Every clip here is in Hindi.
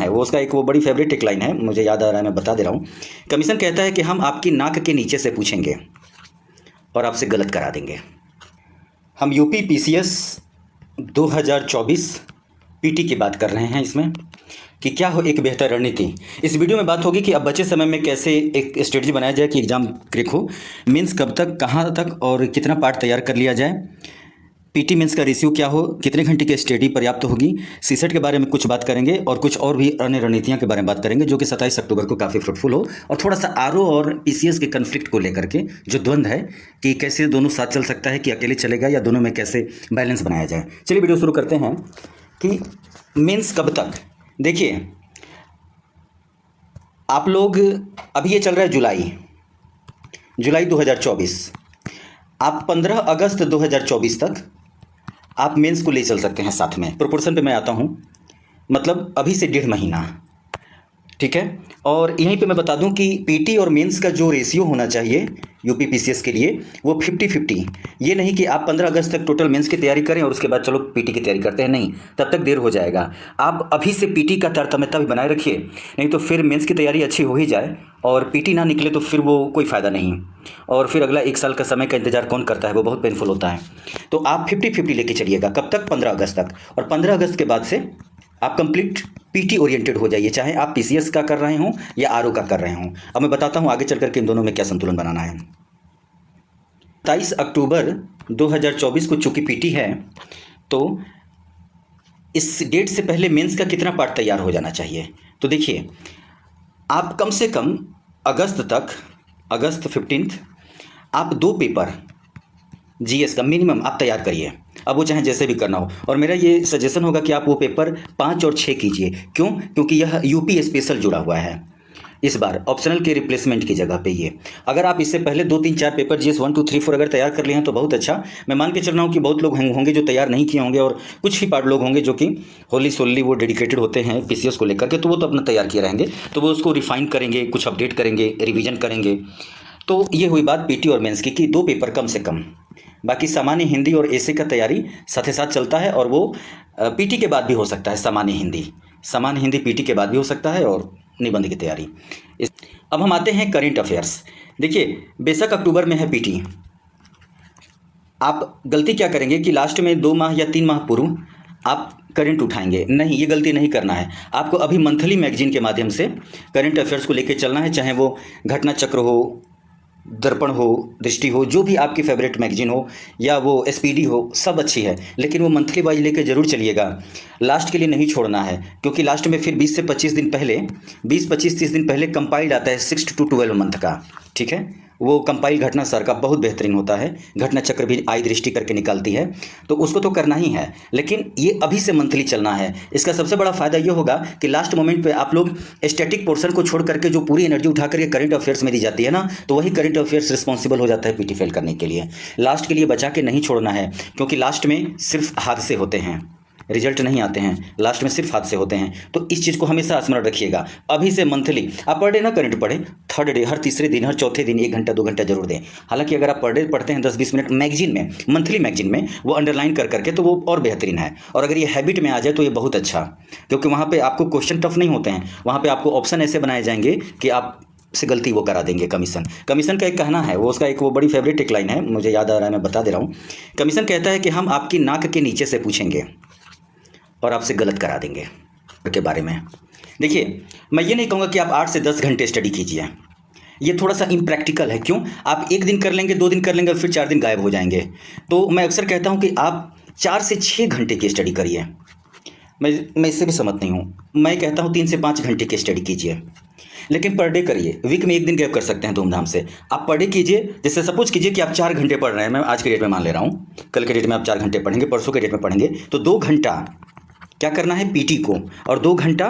है वो उसका एक वो बड़ी फेवरेट एक लाइन है, मुझे याद आ रहा है, मैं बता दे रहा हूँ। कमीशन कहता है कि हम आपकी नाक के नीचे से पूछेंगे और आपसे गलत करा देंगे। हम यूपी पीसीएस 2024 पीटी की बात कर रहे हैं इसमें कि क्या हो एक बेहतर रणनीति। इस वीडियो में बात होगी कि अब बचे समय में कैसे एक स्ट्रेटजी बनाया जाए कि एग्ज़ाम क्रैक हो। मीन्स कब तक, कहाँ तक और कितना पार्ट तैयार कर लिया जाए। पीटी मीन्स का रेशियो क्या हो, कितने घंटे की स्टडी पर्याप्त होगी। सीसेट के बारे में कुछ बात करेंगे और कुछ और भी अन्य रणनीतियाँ के बारे में बात करेंगे जो कि 27 अक्टूबर को काफ़ी फ्रूटफुल हो। और थोड़ा सा आरओ और पीसीएस के कन्फ्लिक्ट को लेकर के जो द्वंद्व है कि कैसे दोनों साथ चल सकता है, कि अकेले चलेगा या दोनों में कैसे बैलेंस बनाया जाए। चलिए वीडियो शुरू करते हैं कि मीन्स कब तक। देखिए आप लोग, अभी ये चल रहा है जुलाई 2024, आप 15 अगस्त 2024 तक आप मेंस को ले चल सकते हैं साथ में। प्रोपोर्शन पे मैं आता हूँ, मतलब अभी से 1.5 महीना, ठीक है। और यहीं पे मैं बता दूं कि पीटी और मेंस का जो रेशियो होना चाहिए यूपी पीसीएस के लिए वो 50-50। ये नहीं कि आप 15 अगस्त तक टोटल मेंस की तैयारी करें और उसके बाद चलो पीटी की तैयारी करते हैं, नहीं, तब तक देर हो जाएगा। आप अभी से पीटी का तारतम्यता भी बनाए रखिए, नहीं तो फिर मेंस की तैयारी अच्छी हो ही जाए और पीटी ना निकले तो फिर वो कोई फ़ायदा नहीं, और फिर अगला 1 साल का समय का इंतजार कौन करता है, वो बहुत पेनफुल होता है। तो आप 50-50 लेके चलिएगा। कब तक? 15 अगस्त तक। और 15 अगस्त के बाद से आप कंप्लीट पीटी ओरिएंटेड हो जाइए, चाहे आप पीसीएस का कर रहे हों या आरओ का कर रहे हों। अब मैं बताता हूं आगे चल करके इन दोनों में क्या संतुलन बनाना है। 27 अक्टूबर 2024 को चूंकि पीटी है तो इस डेट से पहले मेंस का कितना पार्ट तैयार हो जाना चाहिए। तो देखिए आप कम से कम अगस्त तक, अगस्त 15 आप 2 पेपर जीएस का मिनिमम आप तैयार करिए। अब वो चाहे जैसे भी करना हो, और मेरा ये सजेशन होगा कि आप वो पेपर 5 और 6 कीजिए। क्यों? क्योंकि यह यूपी स्पेशल जुड़ा हुआ है इस बार, ऑप्शनल के रिप्लेसमेंट की जगह पे ये। अगर आप इससे पहले 2-3-4 पेपर जीएस 1 2 3 4 अगर तैयार कर लिए हैं तो बहुत अच्छा। मैं मान के चल रहा हूँ कि बहुत लोग होंगे जो तैयार नहीं किए होंगे, और कुछ ही पार्ट लोग होंगे जो कि होली सोली वो डेडिकेटेड होते हैं पीसीएस को लेकर के, तो वो तो अपना तैयार किए रहेंगे, तो वो उसको रिफाइन करेंगे, कुछ अपडेट करेंगे, रिविजन करेंगे। तो ये हुई बात पीटी और मेंस की कि 2 पेपर कम से कम। बाकी सामान्य हिंदी और एसे का तैयारी साथ ही साथ चलता है, और वो पीटी के बाद भी हो सकता है। सामान्य हिंदी पीटी के बाद भी हो सकता है, और निबंध की तैयारी। अब हम आते हैं करेंट अफेयर्स। देखिए बेशक अक्टूबर में है पीटी, आप गलती क्या करेंगे कि लास्ट में 2 माह या 3 माह पूर्व आप करंट उठाएंगे। नहीं, ये गलती नहीं करना है। आपको अभी मंथली मैगजीन के माध्यम से करंट अफेयर्स को लेकर चलना है, चाहे वो घटना चक्र हो, दर्पण हो, दृष्टि हो, जो भी आपकी फेवरेट मैगजीन हो, या वो एसपीडी हो, सब अच्छी है, लेकिन वो मंथली वाइज लेके जरूर चलिएगा। लास्ट के लिए नहीं छोड़ना है, क्योंकि लास्ट में फिर 20 से 25 दिन पहले, 20-25-30 दिन पहले कंपाइल्ड आता है 6 to 12 मंथ का, ठीक है। वो कंपाइल घटना सर का बहुत बेहतरीन होता है, घटना चक्र भी आई दृष्टि करके निकालती है, तो उसको तो करना ही है, लेकिन ये अभी से मंथली चलना है। इसका सबसे बड़ा फायदा ये होगा कि लास्ट मोमेंट पे आप लोग स्टैटिक पोर्शन को छोड़ करके जो पूरी एनर्जी उठा करके करंट अफेयर्स में दी जाती है ना, तो वही करंट अफेयर्स रिस्पॉन्सिबल हो जाता है पीटी फेल करने के लिए। लास्ट के लिए बचा के नहीं छोड़ना है, क्योंकि लास्ट में सिर्फ हादसे होते हैं, रिजल्ट नहीं आते हैं, लास्ट में सिर्फ हादसे होते हैं। तो इस चीज़ को हमेशा स्मरण रखिएगा। अभी से मंथली आप पर डे ना करंट पढ़े, थर्ड डे, हर तीसरे दिन, हर चौथे दिन 1 घंटा 2 घंटा जरूर दें। हालांकि अगर आप पर डे पढ़ते हैं 10-20 मिनट मैगजीन में, मंथली मैगजीन में, वो अंडरलाइन कर करके, तो वो और बेहतरीन है। और अगर ये हैबिट में आ जाए तो ये बहुत अच्छा, क्योंकि वहाँ पर आपको क्वेश्चन टफ नहीं होते हैं, वहाँ पर आपको ऑप्शन ऐसे बनाए जाएंगे कि आप से गलती वो करा देंगे। कमीशन का एक कहना है, वो उसका एक वो बड़ी फेवरेट एक लाइन है, मुझे याद आ रहा है, मैं बता दे रहा हूँ। कमीशन कहता है कि हम आपकी नाक के नीचे से पूछेंगे और आपसे गलत करा देंगे के बारे में। देखिए मैं ये नहीं कहूँगा कि आप 8 से 10 घंटे स्टडी कीजिए, ये थोड़ा सा इम्प्रैक्टिकल है। क्यों? आप 1 दिन कर लेंगे, 2 दिन कर लेंगे, फिर 4 दिन गायब हो जाएंगे। तो मैं अक्सर कहता हूँ कि आप 4 से 6 घंटे की स्टडी करिए। मैं इससे भी सहमत नहीं हूँ, मैं कहता हूँ 3 से 5 घंटे की स्टडी कीजिए, लेकिन पर डे करिए। वीक में 1 दिन गैप कर सकते हैं धूमधाम से। आप पर डे कीजिए। जैसे सपोज कीजिए कि आप 4 घंटे पढ़ रहे हैं, मैं आज के डेट में मान ले रहा हूँ, कल के डेट में आप 4 घंटे पढ़ेंगे, परसों के डेट में पढ़ेंगे, तो 2 घंटा क्या करना है पीटी को, और 2 घंटा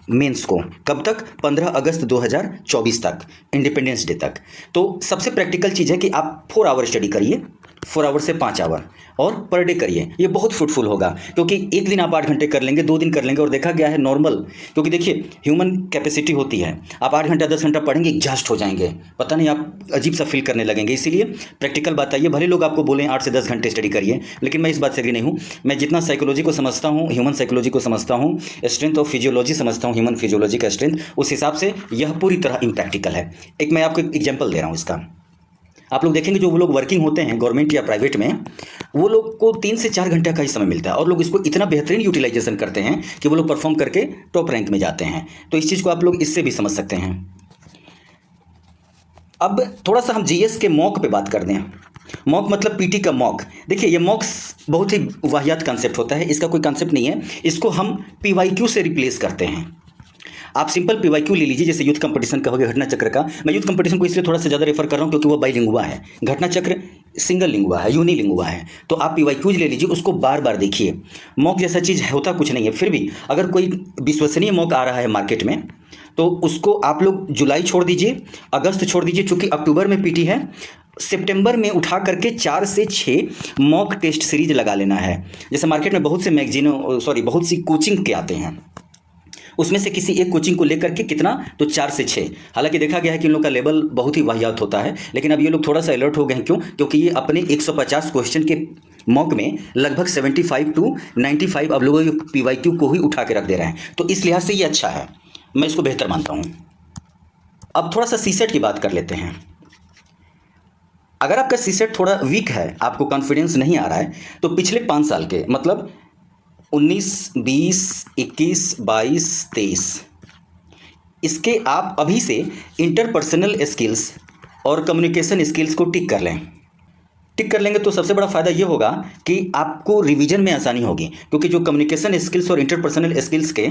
मेंस को। कब तक? 15 अगस्त 2024 तक, इंडिपेंडेंस डे तक। तो सबसे प्रैक्टिकल चीज़ है कि आप 4 आवर स्टडी करिए, 4 आवर से 5 आवर, और पर डे करिए। ये बहुत फ्रूटफुल होगा, क्योंकि एक दिन आप 8 घंटे कर लेंगे, 2 दिन कर लेंगे, और देखा गया है नॉर्मल, क्योंकि देखिए ह्यूमन कैपेसिटी होती है, आप 8 घंटा 10 घंटा पढ़ेंगे एग्जॉस्ट हो जाएंगे, पता नहीं आप अजीब सा फील करने लगेंगे। इसीलिए प्रैक्टिकल बात आइए, भले लोग आपको बोलें 8 से 10 घंटे स्टडी करिए, लेकिन मैं इस बात से एग्री नहीं हूँ। मैं जितना साइकोलॉजी को समझता हूँ, ह्यूमन साइकोलॉजी को समझता हूँ, स्ट्रेंथ ऑफ फिजियोलॉजी समझता हूँ, ह्यूमन फिजियोलॉजी का स्ट्रेंथ, उस हिसाब से यह पूरी तरह इम्प्रैक्टिकल है। एक मैं आपको एक एग्जाम्पल दे रहा हूँ इसका। आप लोग देखेंगे जो वो लोग वर्किंग होते हैं गवर्नमेंट या प्राइवेट में, वो लोग को 3 से 4 घंटे का ही समय मिलता है, और लोग इसको इतना बेहतरीन यूटिलाइजेशन करते हैं कि वो लोग परफॉर्म करके टॉप रैंक में जाते हैं। तो इस चीज़ को आप लोग इससे भी समझ सकते हैं। अब थोड़ा सा हम जीएस के मॉक पे बात कर दें। मॉक मतलब पीटी का मॉक। देखिए ये मॉक्स बहुत ही वाहियात कॉन्सेप्ट होता है, इसका कोई कॉन्सेप्ट नहीं है, इसको हम पीवाईक्यू से रिप्लेस करते हैं। आप सिंपल पीवाईक्यू ले लीजिए, जैसे यूथ कंपटीशन का हो गया, घटना चक्र का। मैं यूथ कंपटीशन को इसलिए थोड़ा सा ज़्यादा रेफर कर रहा हूँ क्योंकि वो बाईलिंगुआ है, घटना चक्र सिंगल लिंगुआ है, यूनिलिंगुआ है। तो आप पीवाईक्यूज ले लीजिए, उसको बार बार देखिए। मॉक जैसा चीज़ होता कुछ नहीं है, फिर भी अगर कोई विश्वसनीय मॉक आ रहा है मार्केट में, तो उसको आप लोग जुलाई छोड़ दीजिए, अगस्त छोड़ दीजिए, चूँकि अक्टूबर में पीटी है, सितंबर में उठा करके 4 से 6 मॉक टेस्ट सीरीज लगा लेना है। जैसे मार्केट में बहुत से बहुत सी कोचिंग के आते हैं, उसमें से किसी एक कोचिंग को लेकर के कितना, तो 4 से 6। हालांकि देखा गया है कि इन लोग का लेवल बहुत ही वाहियात होता है, लेकिन अब ये लोग थोड़ा सा अलर्ट हो गए हैं। क्यों? क्योंकि ये अपने 150 क्वेश्चन के मॉक में लगभग 75 to 95 अब लोगों के पीवाईक्यू को ही उठा के रख दे रहे हैं। तो इस लिहाज से ये अच्छा है, मैं इसको बेहतर मानता हूँ। अब थोड़ा सा सीसेट की बात कर लेते हैं। अगर आपका सीसेट थोड़ा वीक है, आपको कॉन्फिडेंस नहीं आ रहा है, तो पिछले 5 साल के मतलब 19, 20, 21, 22, 23 इसके आप अभी से इंटरपर्सनल स्किल्स और कम्युनिकेशन स्किल्स को टिक कर लें। टिक कर लेंगे तो सबसे बड़ा फ़ायदा ये होगा कि आपको रिवीजन में आसानी होगी, क्योंकि जो कम्युनिकेशन स्किल्स और इंटरपर्सनल स्किल्स के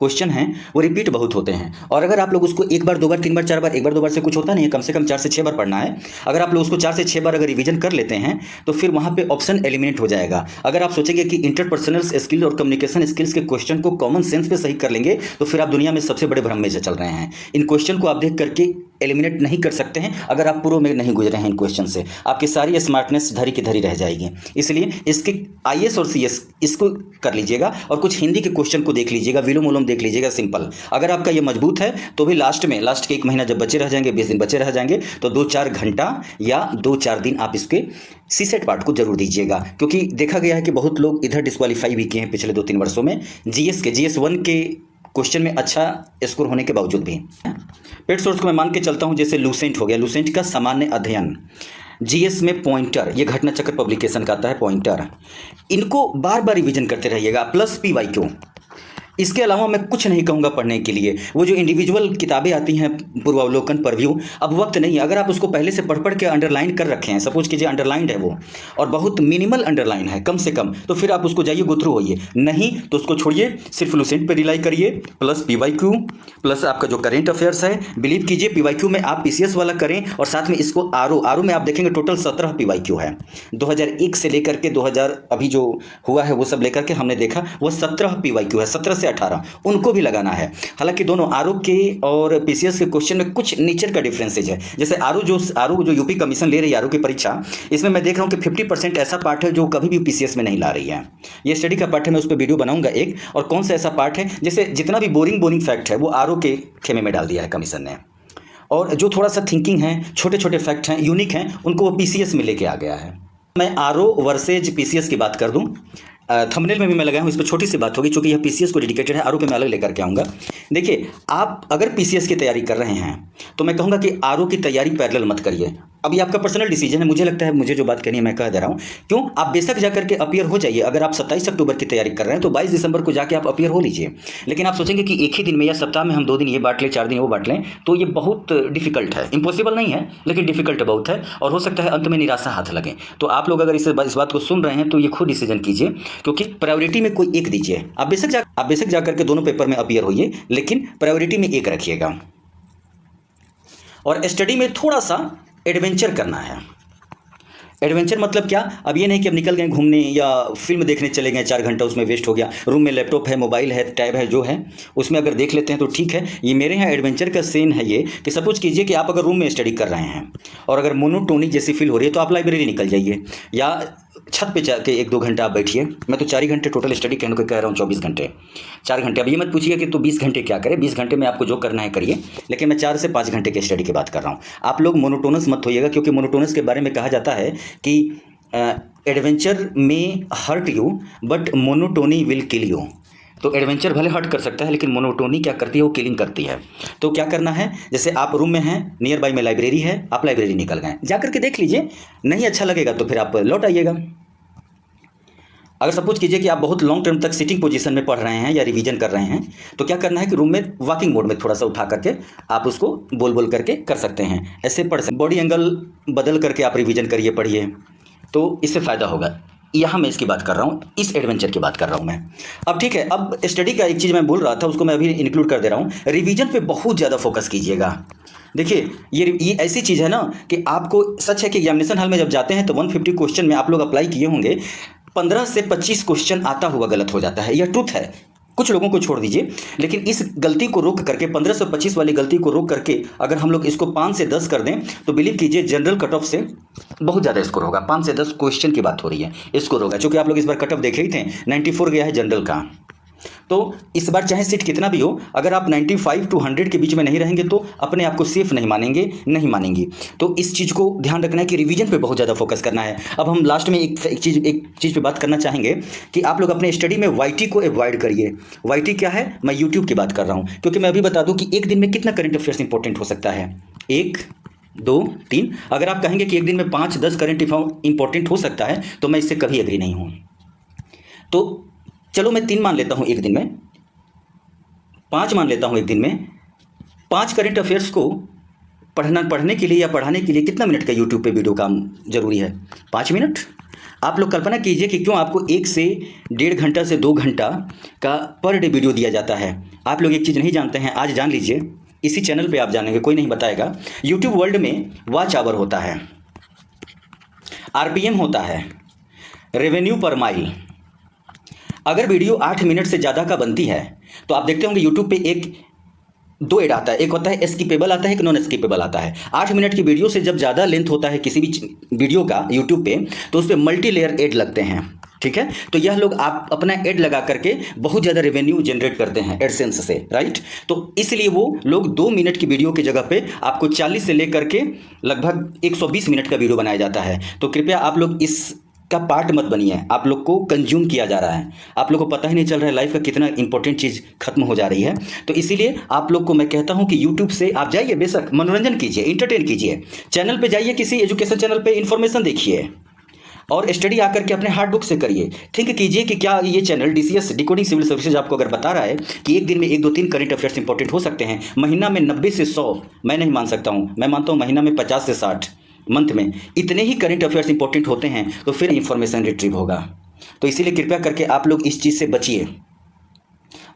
क्वेश्चन हैं वो रिपीट बहुत होते हैं। और अगर आप लोग उसको 1 बार 2 बार 3 बार 4 बार, 1 बार 2 बार से कुछ होता नहीं है, कम से कम 4 से 6 बार पढ़ना है। अगर आप लोग उसको 4 से 6 बार अगर रिवीजन कर लेते हैं तो फिर वहाँ पे ऑप्शन एलिमिनेट हो जाएगा। अगर आप सोचेंगे कि इंटरपर्सनल स्किल और कम्युनिकेशन स्किल्स के क्वेश्चन को कॉमन सेंस पे सही कर लेंगे, तो फिर आप दुनिया में सबसे बड़े भ्रम में चल रहे हैं। इन क्वेश्चन को आप देख करके एलिमिनेट नहीं कर सकते हैं अगर आप पूर्व में नहीं गुजरे हैं इन क्वेश्चन से। आपकी सारी स्मार्टनेस धरी की धरी रह जाएगी। इसलिए इसके आईएएस और सीएस इसको कर लीजिएगा, और कुछ हिंदी के क्वेश्चन को देख लीजिएगा, विलोम विलोम देख लीजिएगा, सिंपल। अगर आपका ये मजबूत है तो भी लास्ट के 1 महीना जब बचे रह जाएंगे, 20 दिन बचे रह जाएंगे, तो 2-4 घंटा या 2-4 दिन आप इसके सीसेट पार्ट को जरूर दीजिएगा। क्योंकि देखा गया है कि बहुत लोग इधर डिस्क्वालीफाई भी किए हैं पिछले 2-3 वर्षों में जीएस 1 के क्वेश्चन में अच्छा स्कोर होने के बावजूद भी। पेड सोर्स को मैं मान के चलता हूं, जैसे लूसेंट हो गया, लूसेंट का सामान्य अध्ययन, जीएस में पॉइंटर, ये घटना चक्र पब्लिकेशन का आता है पॉइंटर, इनको बार बार रिवीजन करते रहिएगा, प्लस पीवाईक्यू। इसके अलावा मैं कुछ नहीं कहूँगा पढ़ने के लिए। वो जो इंडिविजुअल किताबें आती हैं पूर्वावलोकन परव्यू, अब वक्त नहीं। अगर आप उसको पहले से पढ़ के अंडरलाइन कर रखे हैं, सपोज कीजिए अंडरलाइंड है वो और बहुत मिनिमल अंडरलाइन है कम से कम, तो फिर आप उसको जाइए गो थ्रू होइए, नहीं तो उसको छोड़िए, सिर्फ लूसेंट पे रिलाई करिए, प्लस पीवाईक्यू, प्लस आपका जो करेंट अफेयर्स है। बिलीव कीजिए पीवाईक्यू में आप पीसीएस वाला करें, और साथ में इसको आरओ में आप देखेंगे टोटल 17 पीवाईक्यू है। 2001 से लेकर के 2000 अभी जो हुआ है वो सब लेकर के हमने देखा, वो 17 पीवाईक्यू है, 17 से 18 उनको भी लगाना है। हालांकि दोनों आरओ के और पीसीएस के क्वेश्चन में कुछ नेचर का डिफरेंसेज है। जैसे आरओ जो यूपी कमीशन ले रही है आरओ की परीक्षा, इसमें मैं देख रहा हूं कि 50% ऐसा पार्ट है जो कभी भी पीसीएस में नहीं ला रही है। ये स्टडी का पार्ट है, मैं उस पर वीडियो बनाऊंगा एक। और कौन सा ऐसा पार्ट है जैसे जितना भी बोरिंग फैक्ट है वो आरओ के खेमे में डाल दिया है कमीशन ने, और जो थोड़ा सा थिंकिंग है, छोटे छोटे फैक्ट हैं, यूनिक हैं, उनको वो पीसीएस में लेके आ गया है। मैं आरओ वर्सेज पीसीएस की बात कर दूं, थंबनेल में भी मैं लगाया हूँ, इस पर छोटी सी बात होगी क्योंकि यह पीसीएस को डेडिकेटेड है, आरओ पे मैं अलग लेकर के आऊँगा। देखिए आप अगर पीसीएस की तैयारी कर रहे हैं तो मैं कहूँगा कि आरओ की तैयारी पैरेलल मत करिए। अब ये आपका पर्सनल डिसीजन है, मुझे लगता है मुझे जो बात कहनी है मैं कह दे रहा हूँ। क्यों? आप बेशक जाकर के अपीयर हो जाइए। अगर आप 27 अक्टूबर की तैयारी कर रहे हैं तो 22 दिसंबर को जाके आप अपीयर हो लीजिए। लेकिन आप सोचेंगे कि एक ही दिन में या सप्ताह में हम 2 दिन ये बांट लें, 4 दिन वो बांट लें, तो ये बहुत डिफिकल्ट है। इम्पॉसिबल नहीं है लेकिन डिफिकल्ट बहुत है, और हो सकता है अंत में निराशा हाथ लगे। तो आप लोग अगर इस बात को सुन रहे हैं तो ये खुद डिसीजन कीजिए, क्योंकि प्रायोरिटी में कोई एक दीजिए। आप बेशक जाकर के दोनों पेपर में अपीयर होइए, लेकिन प्रायोरिटी में एक रखिएगा। और स्टडी में थोड़ा सा एडवेंचर करना है। एडवेंचर मतलब क्या? अब ये नहीं कि अब निकल गए घूमने या फिल्म देखने चले गए, 4 घंटा उसमें वेस्ट हो गया। रूम में लैपटॉप है, मोबाइल है, टैब है, जो है उसमें अगर देख लेते हैं तो ठीक है। ये मेरे यहाँ एडवेंचर का सीन है ये कि सपोज कीजिए कि आप अगर रूम में स्टडी कर रहे हैं और अगर मोनोटोनी जैसी फील हो रही है तो आप लाइब्रेरी निकल जाइए या छत पे जाके 1-2 घंटा आप बैठिए। मैं तो 4 ही घंटे टोटल स्टडी कहने को कह रहा हूँ, 24 घंटे, 4 घंटे। अब ये मत पूछिए कि तो 20 घंटे क्या करें, 20 घंटे में आपको जो करना है करिए, लेकिन मैं 4 से 5 घंटे की स्टडी की बात कर रहा हूँ। आप लोग मोनोटोनस मत होइएगा, क्योंकि मोनोटोनस के बारे में कहा जाता है कि एडवेंचर में hurt you but monotony will kill you. तो एडवेंचर भले हर्ट कर सकता है, लेकिन मोनोटोनी क्या करती है, वो किलिंग करती है। तो क्या करना है, जैसे आप रूम में हैं, नियर बाई में लाइब्रेरी है, आप लाइब्रेरी निकल गए, जाकर के देख लीजिए, नहीं अच्छा लगेगा तो फिर आप लौट आइएगा। अगर सपोज कीजिए कि आप बहुत लॉन्ग टर्म तक सिटिंग पोजीशन में पढ़ रहे हैं या रिवीजन कर रहे हैं, तो क्या करना है कि रूम में वॉकिंग मोड में थोड़ा सा उठा करके आप उसको बोल बोल करके कर सकते हैं, ऐसे पढ़ सकते। बॉडी एंगल बदल करके आप रिवीजन करिए, पढ़िए, तो इससे फ़ायदा होगा। यहाँ मैं इसकी बात कर रहा हूँ, इस एडवेंचर की बात कर रहा हूँ मैं। अब ठीक है, अब स्टडी का एक चीज़ मैं बोल रहा था, उसको मैं अभी इंक्लूड कर दे रहा हूँ। रिवीजन पे बहुत ज़्यादा फोकस कीजिएगा। देखिए ये ऐसी चीज़ है ना कि आपको सच है कि एग्जामिनेशन हॉल में जब जाते हैं तो 150 क्वेश्चन में आप लोग अप्लाई किए होंगे, 15 से 25 क्वेश्चन आता हुआ गलत हो जाता है, यह ट्रुथ है। कुछ लोगों को छोड़ दीजिए, लेकिन इस गलती को रोक करके, 15 से 25 वाली गलती को रोक करके अगर हम लोग इसको 5 से 10 कर दें तो बिलीव कीजिए जनरल कट ऑफ से बहुत ज़्यादा स्कोर होगा। 5 से 10 क्वेश्चन की बात हो रही है, स्कोर होगा। चूँकि आप लोग इस बार कट ऑफ देखे ही थे, 94 गया है जनरल का। तो इस बार चाहे सीट कितना भी हो, अगर आप 95 टू 100 के बीच में नहीं रहेंगे तो अपने आप को सेफ नहीं मानेंगे, नहीं मानेंगी। तो इस चीज़ को ध्यान रखना है कि रिवीजन पे बहुत ज़्यादा फोकस करना है। अब हम लास्ट में एक चीज़ पे बात करना चाहेंगे कि आप लोग अपने स्टडी में वाईटी को अवॉइड करिए। वाईटी क्या है, मैं यूट्यूब की बात कर रहा हूँ, क्योंकि मैं अभी बता दूँ कि एक दिन में कितना करंट अफेयर्स इंपॉर्टेंट हो सकता है, 1, 2, 3। अगर आप कहेंगे कि एक दिन में 5-10 करंट इंपॉर्टेंट हो सकता है तो मैं इससे कभी एग्री नहीं हूँ। तो चलो मैं 3 मान लेता हूँ एक दिन में, 5 मान लेता हूँ एक दिन में। 5 करंट अफेयर्स को पढ़ने के लिए या पढ़ाने के लिए कितना मिनट का यूट्यूब पे वीडियो काम जरूरी है, 5 मिनट। आप लोग कल्पना कीजिए कि क्यों आपको 1 से 1.5 घंटा से 2 घंटा का पर डे वीडियो दिया जाता है। आप लोग एक चीज़ नहीं जानते हैं, आज जान लीजिए, इसी चैनल पे आप जानेंगे, कोई नहीं बताएगा। यूट्यूब वर्ल्ड में वॉच आवर होता है, RPM होता है, रेवेन्यू पर माइल। अगर वीडियो 8 मिनट से ज़्यादा का बनती है तो आप देखते होंगे यूट्यूब पे 2 ऐड आता है, एक होता है स्किपेबल आता है, एक नॉन स्किपेबल आता है। 8 मिनट की वीडियो से जब ज़्यादा लेंथ होता है किसी भी वीडियो का यूट्यूब पे, तो उस पर मल्टी लेयर ऐड लगते हैं, ठीक है। तो यह लोग आप अपना ऐड लगा करके बहुत ज़्यादा रेवेन्यू जनरेट करते हैं एडसेंस से, राइट। तो इसलिए वो लोग 2 मिनट की वीडियो की जगह पे आपको 40 से लेकर के लगभग 120 मिनट का वीडियो बनाया जाता है। तो कृपया आप लोग इस का पार्ट मत बनिए, आप लोग को कंज्यूम किया जा रहा है, आप लोग को पता ही नहीं चल रहा है लाइफ का कितना इंपॉर्टेंट चीज़ खत्म हो जा रही है। तो इसीलिए आप लोग को मैं कहता हूं कि यूट्यूब से आप जाइए, बेशक मनोरंजन कीजिए, इंटरटेन कीजिए, चैनल पे जाइए, किसी एजुकेशन चैनल पे इंफॉर्मेशन देखिए और स्टडी आकर के अपने हार्ड बुक से करिए। थिंक कीजिए कि क्या ये channel DCS decoding civil services आपको अगर बता रहा है कि एक दिन में 1, 2, 3 करंट अफेयर्स इंपॉर्टेंट हो सकते हैं, महीना में 90 से 100, मैं नहीं मान सकता हूँ, मैं मानता हूँ महीना में 50 से 60, मंथ में इतने ही करंट अफेयर्स इंपॉर्टेंट होते हैं, तो फिर इंफॉर्मेशन रिट्रीव होगा। तो इसीलिए कृपया करके आप लोग इस चीज़ से बचिए,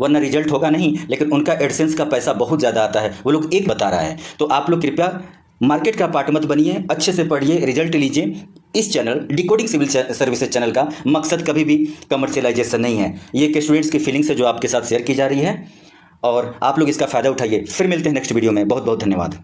वरना रिजल्ट होगा नहीं, लेकिन उनका एडसेंस का पैसा बहुत ज़्यादा आता है, वो लोग एक बता रहा है। तो आप लोग कृपया मार्केट का पार्ट मत बनिए, अच्छे से पढ़िए, रिजल्ट लीजिए। इस channel decoding civil services channel का मकसद कभी भी कमर्शियलाइजेशन नहीं है, ये एक स्टूडेंट्स की फीलिंग्स है जो आपके साथ शेयर की जा रही है, और आप लोग इसका फ़ायदा उठाइए। फिर मिलते हैं नेक्स्ट वीडियो में, बहुत बहुत धन्यवाद।